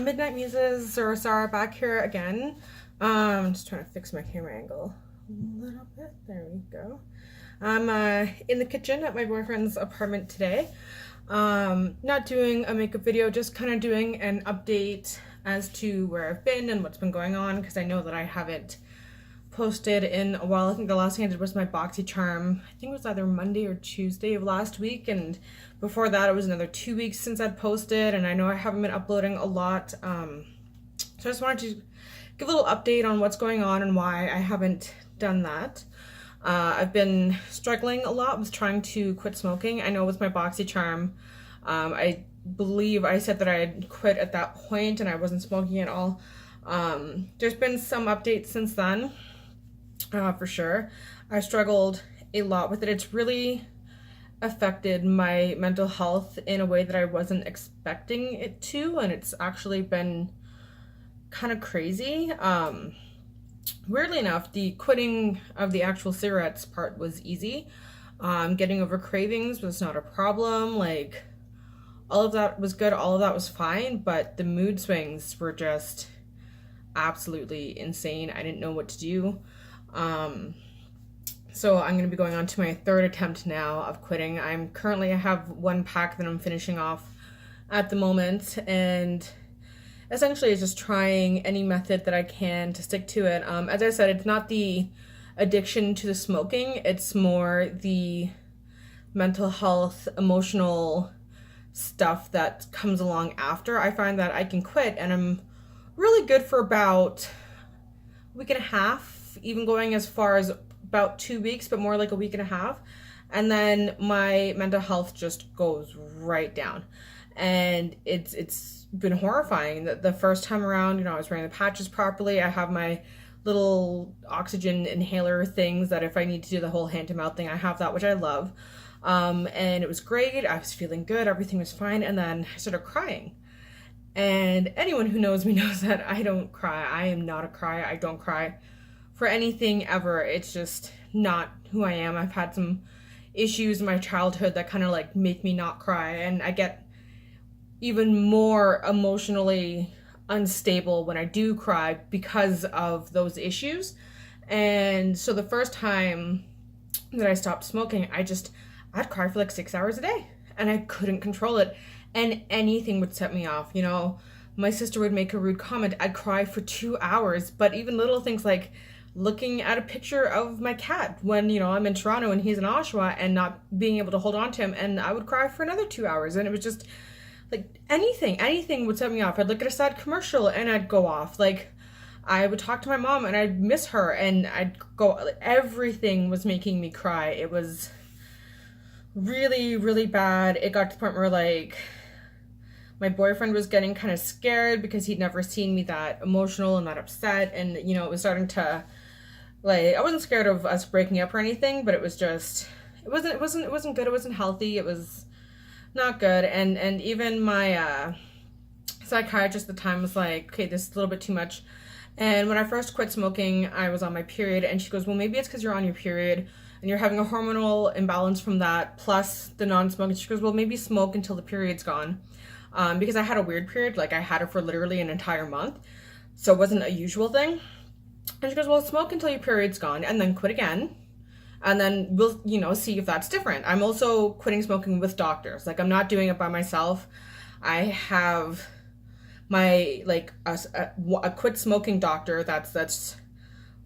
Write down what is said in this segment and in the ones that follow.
Midnight Muses or Sarah back here again. Just trying to fix my camera angle a little bit. There we go. I'm in the kitchen at my boyfriend's apartment today. Not doing a makeup video, just kind of doing an update as to where I've been and what's been going on, because I know that I haven't posted in a while. I think the last thing I did was my BoxyCharm. I think it was either Monday or Tuesday of last week, and before that it was another 2 weeks since I'd posted, and I know I haven't been uploading a lot. So I just wanted to give a little update on what's going on and why I haven't done that. I've been struggling a lot with trying to quit smoking. I know with my BoxyCharm, I believe I said that I had quit at that point and I wasn't smoking at all. There's been some updates since then, for sure. I struggled a lot with it. It's really affected my mental health in a way that I wasn't expecting it to, and it's actually been kind of crazy. Weirdly enough, the quitting of the actual cigarettes part was easy. Getting over cravings was not a problem. Like, all of that was good, all of that was fine, but the mood swings were just absolutely insane. I didn't know what to do. So I'm going to be going on to my third attempt now of quitting. I have one pack that I'm finishing off at the moment, and essentially it's just trying any method that I can to stick to it. As I said, it's not the addiction to the smoking, it's more the mental health, emotional stuff that comes along after. I find that I can quit and I'm really good for about a week and a half, even going as far as about 2 weeks, but more like a week and a half. And then my mental health just goes right down. And it's been horrifying. The first time around, I was wearing the patches properly. I have my little oxygen inhaler things that if I need to do the whole hand to mouth thing, I have that, which I love. And it was great. I was feeling good. Everything was fine. And then I started crying. And anyone who knows me knows that I don't cry. I am not a crier. I don't cry for anything ever. It's just not who I am. I've had some issues in my childhood that kind of like make me not cry. And I get even more emotionally unstable when I do cry because of those issues. And so the first time that I stopped smoking, I'd cry for like 6 hours a day and I couldn't control it. And anything would set me off. My sister would make a rude comment, I'd cry for 2 hours. But even little things like looking at a picture of my cat when, I'm in Toronto and he's in Oshawa, and not being able to hold on to him, and I would cry for another 2 hours. And it was just like anything would set me off. I'd look at a sad commercial and I'd go off. Like, I would talk to my mom and I'd miss her and I'd go, everything was making me cry. It was really, really bad. It got to the point where like my boyfriend was getting kind of scared because he'd never seen me that emotional and that upset. And, it was starting to, like, I wasn't scared of us breaking up or anything, but it was just, it wasn't good. It wasn't healthy. It was not good. And even my psychiatrist at the time was like, okay, this is a little bit too much. And when I first quit smoking, I was on my period, and she goes, well, maybe it's because you're on your period and you're having a hormonal imbalance from that, plus the non-smoking. She goes, well, maybe smoke until the period's gone. Because I had a weird period, like I had it for literally an entire month, so it wasn't a usual thing. And she goes, well, smoke until your period's gone and then quit again, and then we'll, see if that's different. I'm also quitting smoking with doctors. Like, I'm not doing it by myself. I have my, like, a quit smoking doctor that's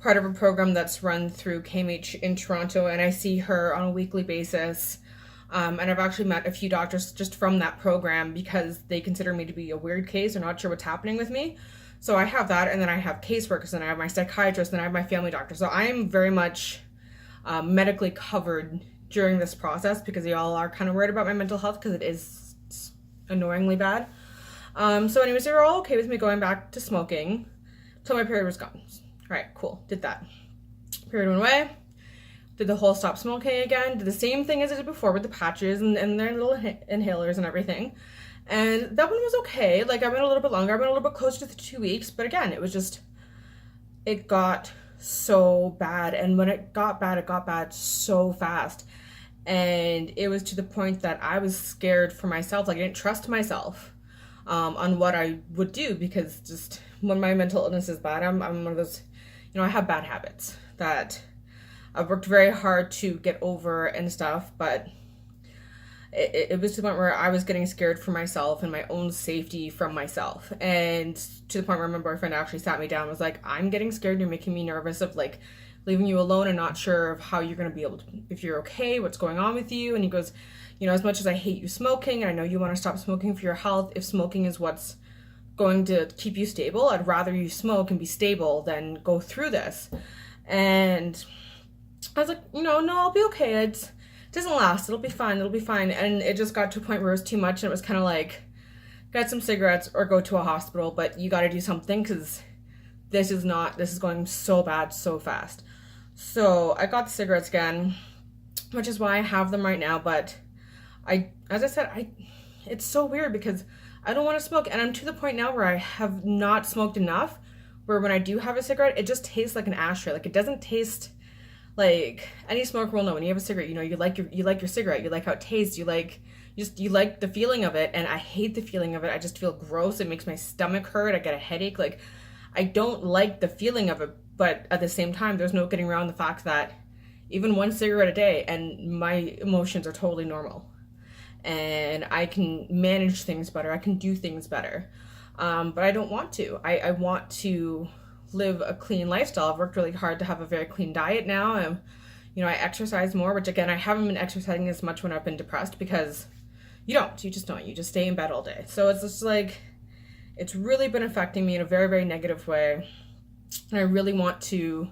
part of a program that's run through CAMH in Toronto, and I see her on a weekly basis. And I've actually met a few doctors just from that program because they consider me to be a weird case. They're not sure what's happening with me. So I have that, and then I have caseworkers, and I have my psychiatrist, and I have my family doctor. So I am very much medically covered during this process, because they all are kind of worried about my mental health because it is annoyingly bad. So anyways, they were all okay with me going back to smoking till my period was gone. All right, cool. Did that. Period went away. Did the whole stop smoking again. Did the same thing as I did before with the patches and their little inhalers and everything. And that one was okay. Like, I went a little bit longer. I went a little bit closer to the 2 weeks. But again, it got so bad. And when it got bad so fast. And it was to the point that I was scared for myself. Like, I didn't trust myself. on what I would do, because just when my mental illness is bad, I'm one of those, I have bad habits that I've worked very hard to get over and stuff, but it was to the point where I was getting scared for myself and my own safety from myself. And to the point where my boyfriend actually sat me down and was like, I'm getting scared. You're making me nervous of like leaving you alone and not sure of how you're going to be able to, if you're okay, what's going on with you. And he goes, as much as I hate you smoking, and I know you want to stop smoking for your health, if smoking is what's going to keep you stable, I'd rather you smoke and be stable than go through this. And I was like, no, I'll be okay. It doesn't last. It'll be fine. And it just got to a point where it was too much, and it was kind of like, get some cigarettes or go to a hospital, but you got to do something, because this is going so bad so fast. So I got the cigarettes again, which is why I have them right now. But as I said, it's so weird because I don't want to smoke, and I'm to the point now where I have not smoked enough, where when I do have a cigarette, it just tastes like an ashtray. Like, it doesn't taste like, any smoker will know when you have a cigarette, you like your cigarette, you like how it tastes, you like the feeling of it, and I hate the feeling of it. I just feel gross. It makes my stomach hurt. I get a headache. Like, I don't like the feeling of it, but at the same time, there's no getting around the fact that even one cigarette a day and my emotions are totally normal. And I can manage things better. I can do things better. But I don't want to. I want to live a clean lifestyle. I've worked really hard to have a very clean diet now. I exercise more, which again, I haven't been exercising as much when I've been depressed, because you just don't. You just stay in bed all day. So it's just like, it's really been affecting me in a very, very negative way. And I really want to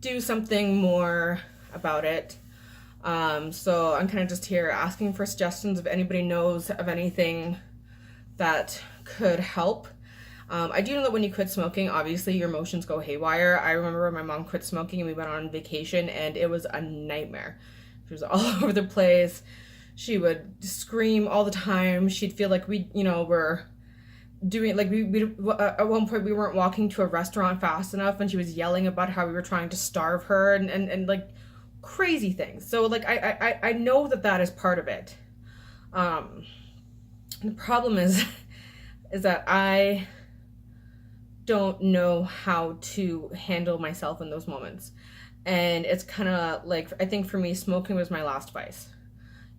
do something more about it. So I'm kind of just here asking for suggestions if anybody knows of anything that could help. I do know that when you quit smoking, obviously your emotions go haywire. I remember when my mom quit smoking and we went on vacation, and it was a nightmare. She was all over the place. She would scream all the time. She'd feel like we, were doing, like, we at one point we weren't walking to a restaurant fast enough, and she was yelling about how we were trying to starve her, and like crazy things. So like I know that is part of it. The problem is that I don't know how to handle myself in those moments. And it's kind of like, I think for me, smoking was my last vice.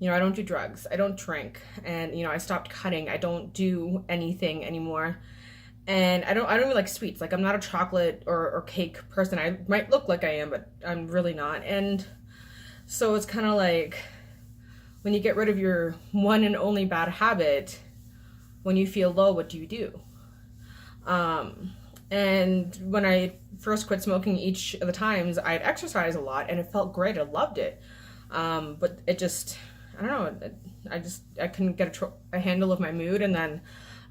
I don't do drugs. I don't drink. And, I stopped cutting. I don't do anything anymore. And I don't even like sweets. Like, I'm not a chocolate or cake person. I might look like I am, but I'm really not. And so it's kind of like, when you get rid of your one and only bad habit, when you feel low, what do you do? And when I first quit smoking, each of the times I'd exercise a lot, and it felt great. I loved it. But it just, I don't know. I couldn't get a handle of my mood. And then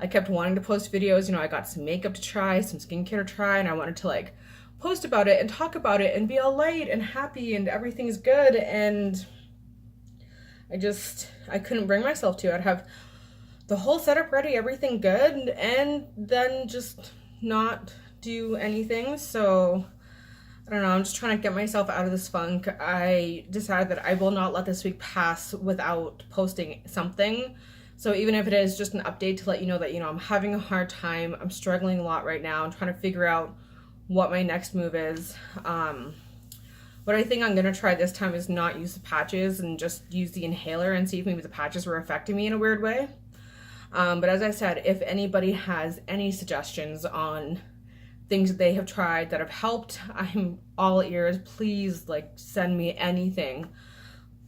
I kept wanting to post videos. I got some makeup to try, some skincare to try, and I wanted to like post about it and talk about it and be all light and happy and everything's good. And I couldn't bring myself to. I'd have the whole setup ready, everything good, and then just not do anything. So I don't know, I'm just trying to get myself out of this funk. I decided that I will not let this week pass without posting something. So even if it is just an update to let you know that, I'm having a hard time, I'm struggling a lot right now, I'm trying to figure out what my next move is. What I think I'm going to try this time is not use the patches and just use the inhaler and see if maybe the patches were affecting me in a weird way. But as I said, if anybody has any suggestions on things that they have tried that have helped, I'm all ears. Please, send me anything,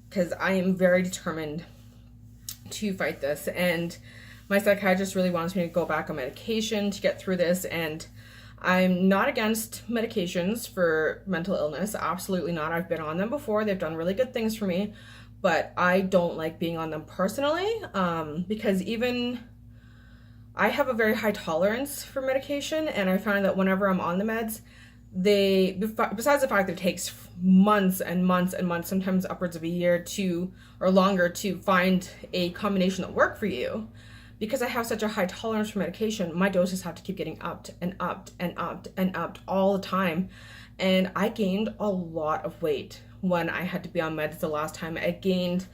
because I am very determined to fight this. And my psychiatrist really wants me to go back on medication to get through this. And I'm not against medications for mental illness. Absolutely not. I've been on them before. They've done really good things for me. But I don't like being on them personally, because even I have a very high tolerance for medication, and I find that whenever I'm on the meds, besides the fact that it takes months and months and months, sometimes upwards of a year or longer to find a combination that work for you, because I have such a high tolerance for medication, my doses have to keep getting upped and upped and upped and upped all the time. And I gained a lot of weight when I had to be on meds the last time. I gained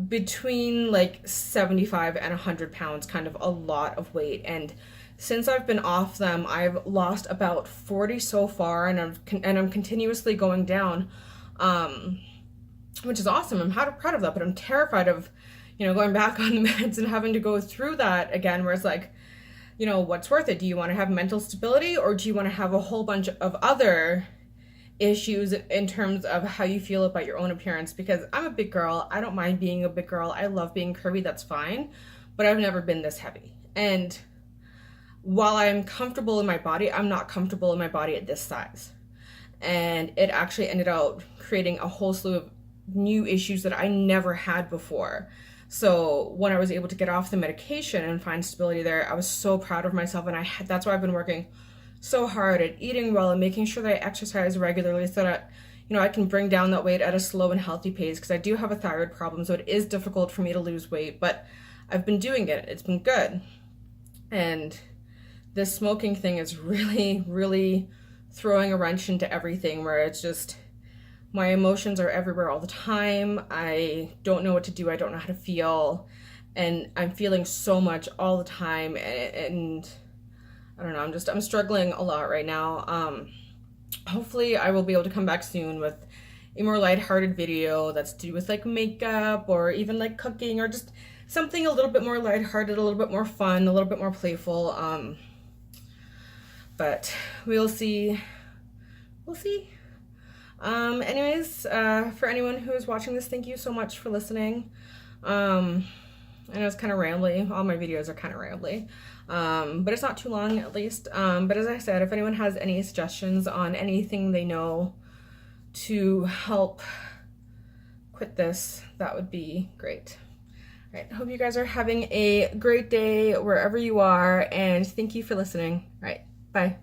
between like 75 and 100 pounds, kind of a lot of weight. And since I've been off them, I've lost about 40 so far, and I'm continuously going down, which is awesome. I'm proud of that, but I'm terrified of, going back on the meds and having to go through that again, where it's like, what's worth it? Do you want to have mental stability, or do you want to have a whole bunch of other issues in terms of how you feel about your own appearance? Because I'm a big girl. I don't mind being a big girl. I love being curvy. That's fine. But I've never been this heavy. And while I'm comfortable in my body, I'm not comfortable in my body at this size. And it actually ended up creating a whole slew of new issues that I never had before. So when I was able to get off the medication and find stability there, I was so proud of myself. And that's why I've been working so hard at eating well and making sure that I exercise regularly, so that I can bring down that weight at a slow and healthy pace, because I do have a thyroid problem, so it is difficult for me to lose weight, but I've been doing it. It's been good. And this smoking thing is really, really throwing a wrench into everything, where it's just, my emotions are everywhere all the time. I don't know what to do. I don't know how to feel. And I'm feeling so much all the time. And I don't know, I'm struggling a lot right now. Hopefully I will be able to come back soon with a more lighthearted video that's to do with like makeup, or even like cooking, or just something a little bit more lighthearted, a little bit more fun, a little bit more playful. But we'll see. We'll see. Anyways, for anyone who is watching this, thank you so much for listening. I know it's kind of rambly. All my videos are kind of rambly. But it's not too long, at least. But as I said, if anyone has any suggestions on anything they know to help quit this, that would be great. All right, hope you guys are having a great day wherever you are, and thank you for listening. All right, bye.